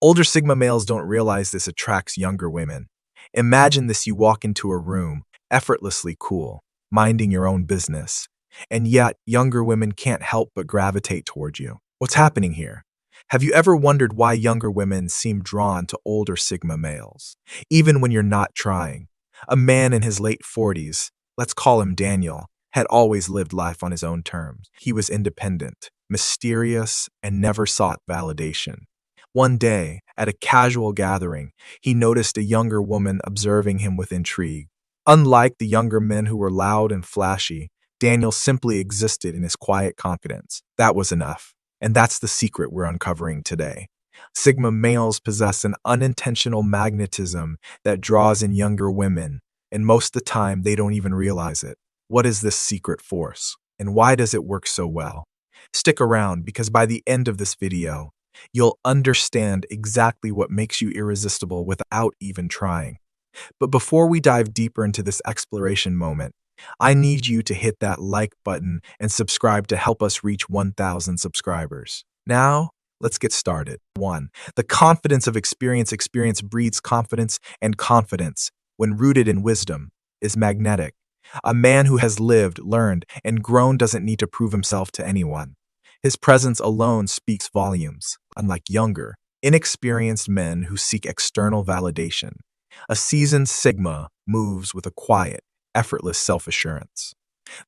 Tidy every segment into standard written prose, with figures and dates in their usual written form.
Older Sigma males don't realize this attracts younger women. Imagine this: you walk into a room, effortlessly cool, minding your own business, and yet younger women can't help but gravitate toward you. What's happening here? Have you ever wondered why younger women seem drawn to older Sigma males, even when you're not trying? A man in his late 40s, let's call him Daniel, had always lived life on his own terms. He was independent, mysterious, and never sought validation. One day, at a casual gathering, he noticed a younger woman observing him with intrigue. Unlike the younger men who were loud and flashy, Daniel simply existed in his quiet confidence. That was enough. And that's the secret we're uncovering today. Sigma males possess an unintentional magnetism that draws in younger women, and most of the time they don't even realize it. What is this secret force, and why does it work so well? Stick around, because by the end of this video, you'll understand exactly what makes you irresistible without even trying. But before we dive deeper into this exploration moment, I need you to hit that like button and subscribe to help us reach 1,000 subscribers. Now, let's get started. 1. The confidence of experience. Experience breeds confidence, and confidence, when rooted in wisdom, is magnetic. A man who has lived, learned, and grown doesn't need to prove himself to anyone. His presence alone speaks volumes, unlike younger, inexperienced men who seek external validation. A seasoned Sigma moves with a quiet, effortless self-assurance.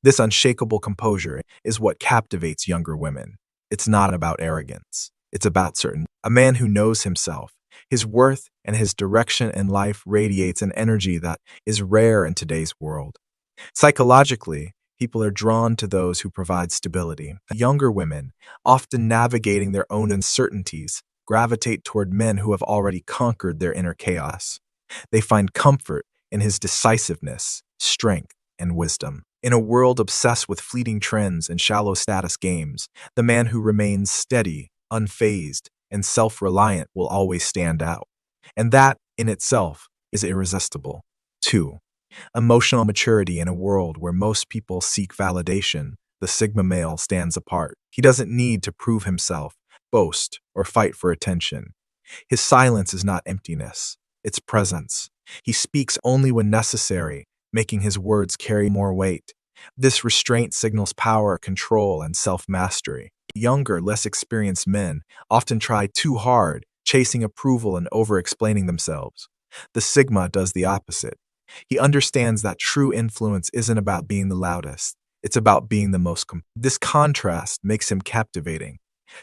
This unshakable composure is what captivates younger women. It's not about arrogance. It's about certainty. A man who knows himself, his worth, and his direction in life radiates an energy that is rare in today's world. Psychologically, people are drawn to those who provide stability. Younger women, often navigating their own uncertainties, gravitate toward men who have already conquered their inner chaos. They find comfort in his decisiveness, strength, and wisdom. In a world obsessed with fleeting trends and shallow status games, the man who remains steady, unfazed, and self-reliant will always stand out. And that, in itself, is irresistible. 2. Emotional maturity. In a world where most people seek validation, the Sigma male stands apart. He doesn't need to prove himself, boast, or fight for attention. His silence is not emptiness, it's presence. He speaks only when necessary, making his words carry more weight. This restraint signals power, control, and self-mastery. Younger, less experienced men often try too hard, chasing approval and over-explaining themselves. The Sigma does the opposite. He understands that true influence isn't about being the loudest. It's about being the most This contrast makes him captivating.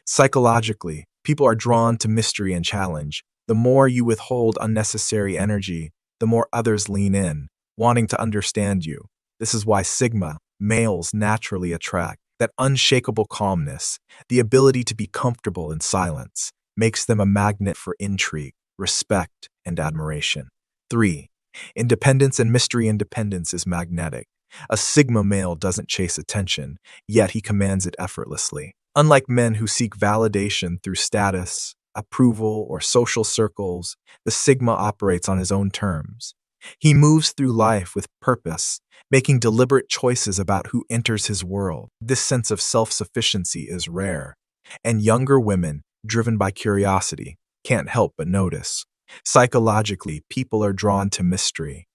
Psychologically, people are drawn to mystery and challenge. The more you withhold unnecessary energy, the more others lean in, wanting to understand you. This is why Sigma males naturally attract. That unshakable calmness, the ability to be comfortable in silence, makes them a magnet for intrigue, respect, and admiration. 3. Independence and mystery. Independence is magnetic. A Sigma male doesn't chase attention, yet he commands it effortlessly. Unlike men who seek validation through status, approval, or social circles, the Sigma operates on his own terms. He moves through life with purpose, making deliberate choices about who enters his world. This sense of self-sufficiency is rare, and younger women, driven by curiosity, can't help but notice. Psychologically, people are drawn to mystery.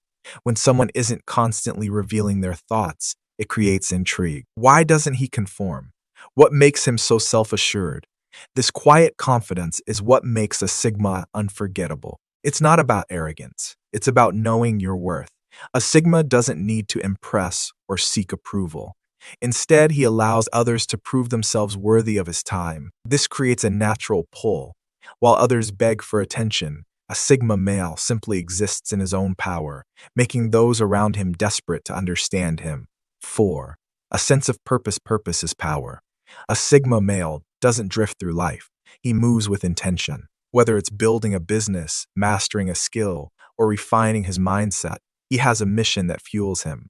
When someone isn't constantly revealing their thoughts, it creates intrigue. Why doesn't he conform? What makes him so self-assured? This quiet confidence is what makes a Sigma unforgettable. It's not about arrogance. It's about knowing your worth. A Sigma doesn't need to impress or seek approval. Instead, he allows others to prove themselves worthy of his time. This creates a natural pull. While others beg for attention, a Sigma male simply exists in his own power, making those around him desperate to understand him. 4. A sense of purpose. Purpose is power. A Sigma male doesn't drift through life. He moves with intention. Whether it's building a business, mastering a skill, or refining his mindset, he has a mission that fuels him.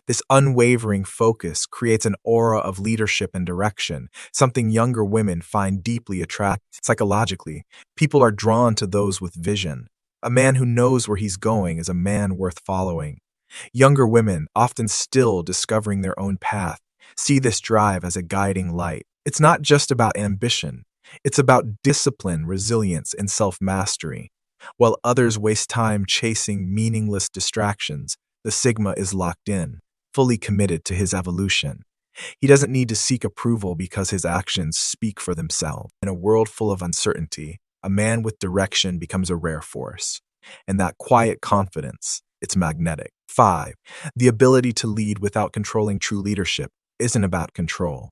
This unwavering focus creates an aura of leadership and direction, something younger women find deeply attractive. Psychologically, people are drawn to those with vision. A man who knows where he's going is a man worth following. Younger women, often still discovering their own path, see this drive as a guiding light. It's not just about ambition. It's about discipline, resilience, and self-mastery. While others waste time chasing meaningless distractions, the Sigma is locked in, fully committed to his evolution. He doesn't need to seek approval because his actions speak for themselves. In a world full of uncertainty, a man with direction becomes a rare force. And that quiet confidence, it's magnetic. 5. The ability to lead without controlling. True leadership isn't about control.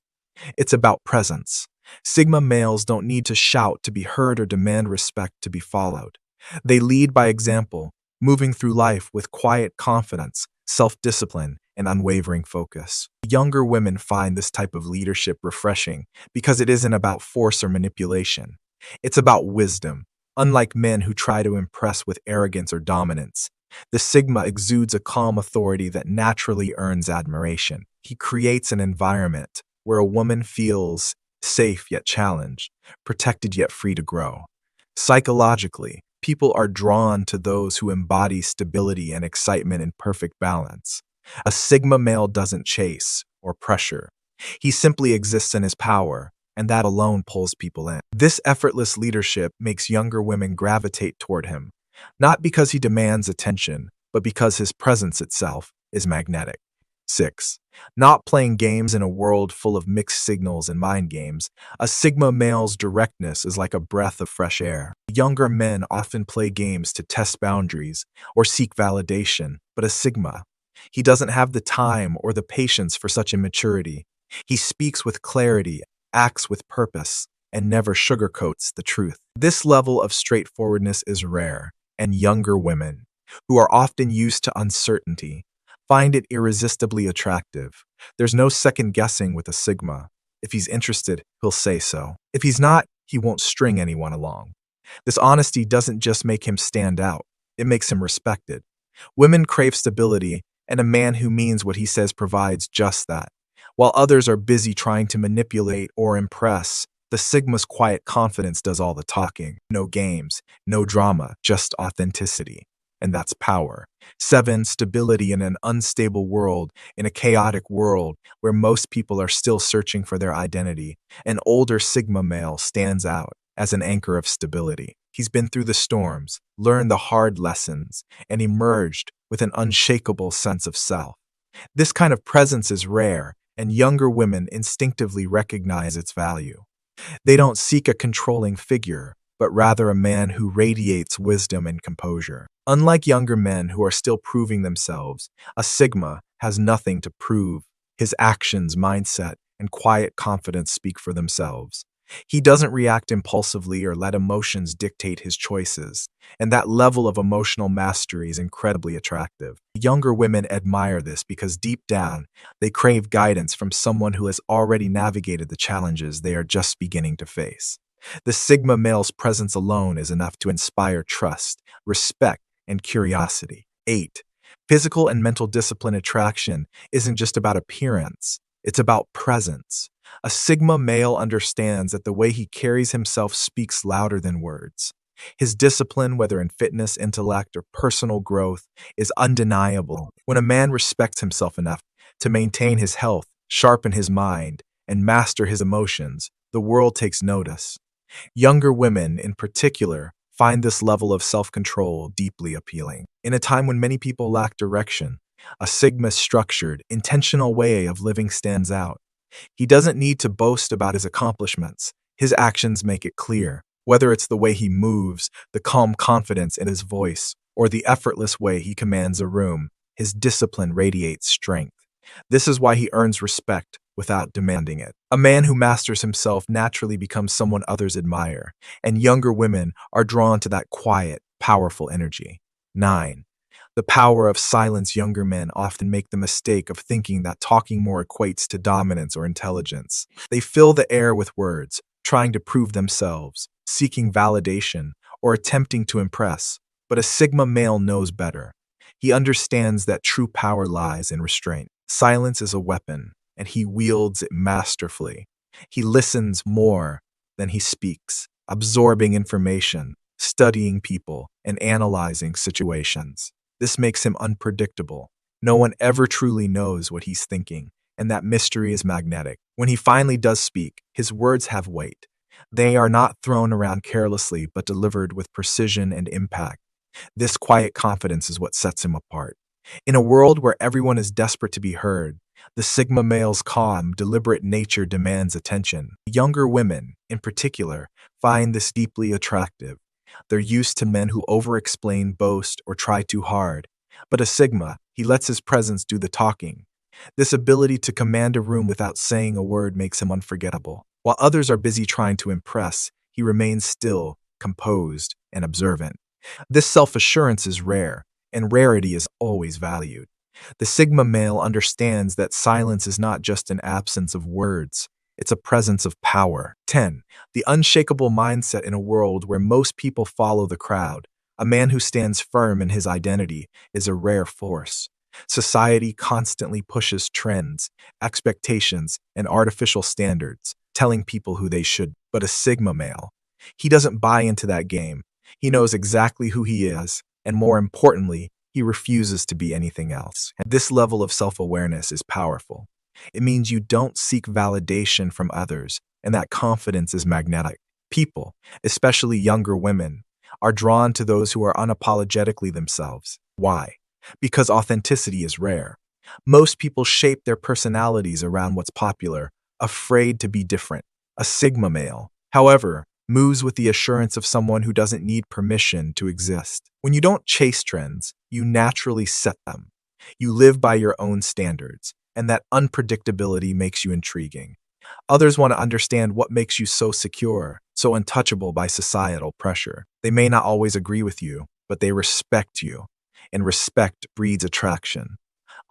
It's about presence. Sigma males don't need to shout to be heard or demand respect to be followed. They lead by example, moving through life with quiet confidence, self-discipline, and unwavering focus. Younger women find this type of leadership refreshing because it isn't about force or manipulation. It's about wisdom. Unlike men who try to impress with arrogance or dominance, the Sigma exudes a calm authority that naturally earns admiration. He creates an environment where a woman feels safe yet challenged, protected yet free to grow. Psychologically, people are drawn to those who embody stability and excitement in perfect balance. A Sigma male doesn't chase or pressure. He simply exists in his power, and that alone pulls people in. This effortless leadership makes younger women gravitate toward him, not because he demands attention, but because his presence itself is magnetic. 6. Not playing games in a world full of mixed signals and mind games. A Sigma male's directness is like a breath of fresh air. Younger men often play games to test boundaries or seek validation, but a Sigma, he doesn't have the time or the patience for such immaturity. He speaks with clarity, acts with purpose, and never sugarcoats the truth. This level of straightforwardness is rare, and younger women, who are often used to uncertainty, find it irresistibly attractive. There's no second guessing with a Sigma. If he's interested, he'll say so. If he's not, he won't string anyone along. This honesty doesn't just make him stand out, it makes him respected. Women crave stability, and a man who means what he says provides just that. While others are busy trying to manipulate or impress, the Sigma's quiet confidence does all the talking. No games, no drama, just authenticity. And that's power. 7. Stability in an unstable world, in a chaotic world where most people are still searching for their identity. An older Sigma male stands out as an anchor of stability. He's been through the storms, learned the hard lessons, and emerged with an unshakable sense of self. This kind of presence is rare, and younger women instinctively recognize its value. They don't seek a controlling figure, but rather a man who radiates wisdom and composure. Unlike younger men who are still proving themselves, a Sigma has nothing to prove. His actions, mindset, and quiet confidence speak for themselves. He doesn't react impulsively or let emotions dictate his choices, and that level of emotional mastery is incredibly attractive. Younger women admire this because deep down, they crave guidance from someone who has already navigated the challenges they are just beginning to face. The Sigma male's presence alone is enough to inspire trust, respect, and curiosity. 8. Physical and mental discipline. Attraction isn't just about appearance, it's about presence. A Sigma male understands that the way he carries himself speaks louder than words. His discipline, whether in fitness, intellect, or personal growth, is undeniable. When a man respects himself enough to maintain his health, sharpen his mind, and master his emotions, the world takes notice. Younger women, in particular, find this level of self-control deeply appealing. In a time when many people lack direction, a Sigma's structured, intentional way of living stands out. He doesn't need to boast about his accomplishments. His actions make it clear. Whether it's the way he moves, the calm confidence in his voice, or the effortless way he commands a room, his discipline radiates strength. This is why he earns respect without demanding it. A man who masters himself naturally becomes someone others admire, and younger women are drawn to that quiet, powerful energy. 9. The power of silence. Younger men often make the mistake of thinking that talking more equates to dominance or intelligence. They fill the air with words, trying to prove themselves, seeking validation, or attempting to impress. But a Sigma male knows better. He understands that true power lies in restraint. Silence is a weapon, and he wields it masterfully. He listens more than he speaks, absorbing information, studying people, and analyzing situations. This makes him unpredictable. No one ever truly knows what he's thinking, and that mystery is magnetic. When he finally does speak, his words have weight. They are not thrown around carelessly, but delivered with precision and impact. This quiet confidence is what sets him apart. In a world where everyone is desperate to be heard, the Sigma male's calm, deliberate nature demands attention. Younger women, in particular, find this deeply attractive. They're used to men who over-explain, boast, or try too hard. But a Sigma, he lets his presence do the talking. This ability to command a room without saying a word makes him unforgettable. While others are busy trying to impress, he remains still, composed, and observant. This self-assurance is rare, and rarity is always valued. The Sigma male understands that silence is not just an absence of words, it's a presence of power. 10. The unshakable mindset in a world where most people follow the crowd. A man who stands firm in his identity is a rare force. Society constantly pushes trends, expectations, and artificial standards, telling people who they should. But a Sigma male, he doesn't buy into that game. He knows exactly who he is, and more importantly, he refuses to be anything else. And this level of self-awareness is powerful. It means you don't seek validation from others, and that confidence is magnetic. People, especially younger women, are drawn to those who are unapologetically themselves. Why? Because authenticity is rare. Most people shape their personalities around what's popular, afraid to be different. A Sigma male, however, moves with the assurance of someone who doesn't need permission to exist. When you don't chase trends, you naturally set them. You live by your own standards, and that unpredictability makes you intriguing. Others want to understand what makes you so secure, so untouchable by societal pressure. They may not always agree with you, but they respect you, and respect breeds attraction.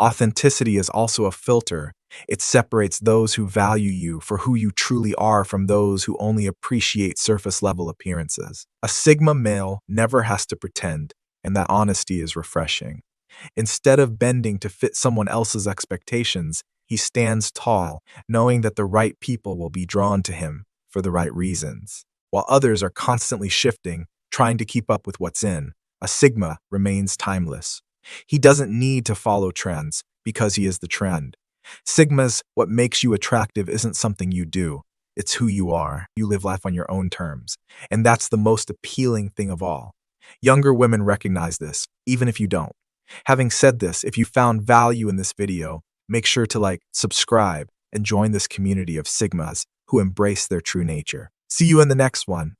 Authenticity is also a filter. It separates those who value you for who you truly are from those who only appreciate surface-level appearances. A Sigma male never has to pretend, and that honesty is refreshing. Instead of bending to fit someone else's expectations, he stands tall, knowing that the right people will be drawn to him for the right reasons. While others are constantly shifting, trying to keep up with what's in, a Sigma remains timeless. He doesn't need to follow trends because he is the trend. Sigma's what makes you attractive isn't something you do. It's who you are. You live life on your own terms. And that's the most appealing thing of all. Younger women recognize this, even if you don't. Having said this, if you found value in this video, make sure to like, subscribe, and join this community of Sigmas who embrace their true nature. See you in the next one.